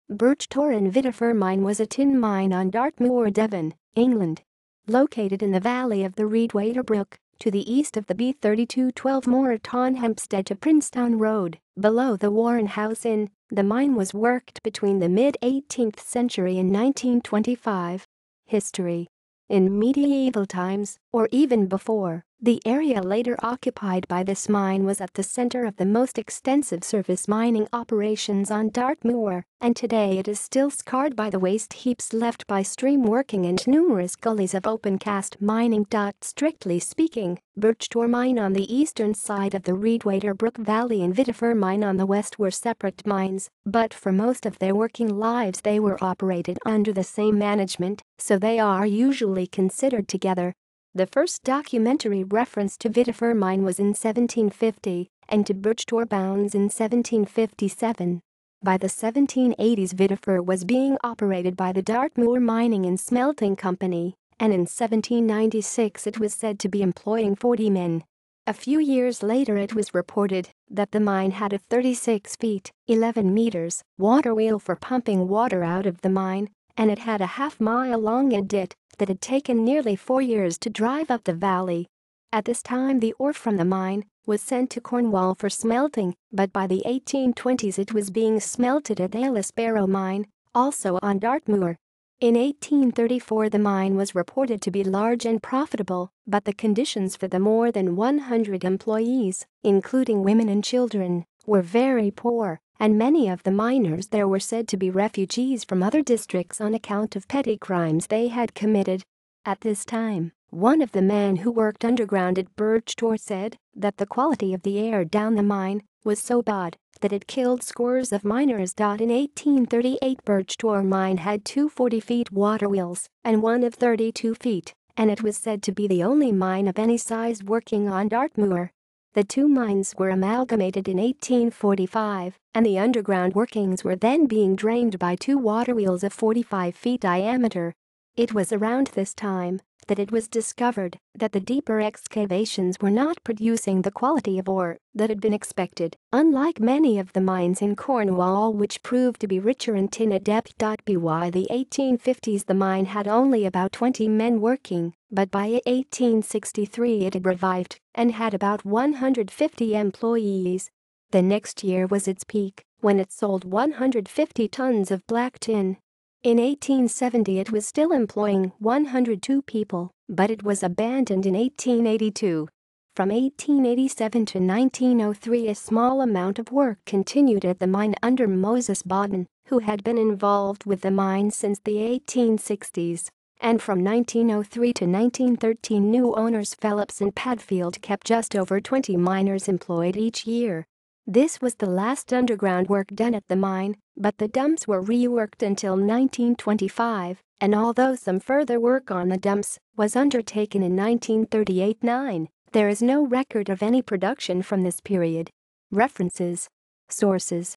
Birch Tor and Vitifer mine was a tin mine on Dartmoor, Devon, England. Located in the valley of the Redwater Brook, to the east of the B3212 Moretonhampstead to Princetown Road, below the Warren House Inn, the mine was worked between the mid-18th century and 1925. History. In medieval times, or even before, the area later occupied by this mine was at the center of the most extensive surface mining operations on Dartmoor, and today it is still scarred by the waste heaps left by stream working and numerous gullies of open-cast mining. Strictly speaking, Birch Tor mine on the eastern side of the Redwater Brook Valley and Vitifer mine on the west were separate mines, but for most of their working lives they were operated under the same management, so they are usually considered together. The first documentary reference to Vitifer mine was in 1750 and to Birch Tor bounds in 1757. By the 1780s Vitifer was being operated by the Dartmoor Mining and Smelting Company, and in 1796 it was said to be employing 40 men. A few years later it was reported that the mine had a 36 feet (11 meters) water wheel for pumping water out of the mine, and it had a half-mile-long adit that had taken nearly 4 years to drive up the valley. At this time the ore from the mine was sent to Cornwall for smelting, but by the 1820s it was being smelted at Aylesbarrow mine, also on Dartmoor. In 1834 the mine was reported to be large and profitable, but the conditions for the more than 100 employees, including women and children, were very poor, and many of the miners there were said to be refugees from other districts on account of petty crimes they had committed. At this time, one of the men who worked underground at Birch Tor said that the quality of the air down the mine was so bad that it killed scores of miners. In 1838 Birch Tor mine had 2 40-feet water wheels and one of 32 feet, and it was said to be the only mine of any size working on Dartmoor. The two mines were amalgamated in 1845, and the underground workings were then being drained by 2 water wheels of 45 feet diameter. It was around this time that it was discovered that the deeper excavations were not producing the quality of ore that had been expected, unlike many of the mines in Cornwall which proved to be richer in tin at depth. By the 1850s the mine had only about 20 men working, but by 1863 it had revived and had about 150 employees. The next year was its peak, when it sold 150 tons of black tin. In 1870 it was still employing 102 people, but it was abandoned in 1882. From 1887 to 1903 a small amount of work continued at the mine under Moses Bodden, who had been involved with the mine since the 1860s. And from 1903 to 1913 new owners Phelps and Padfield kept just over 20 miners employed each year. This was the last underground work done at the mine, but the dumps were reworked until 1925, and although some further work on the dumps was undertaken in 1938-9, there is no record of any production from this period. References. Sources.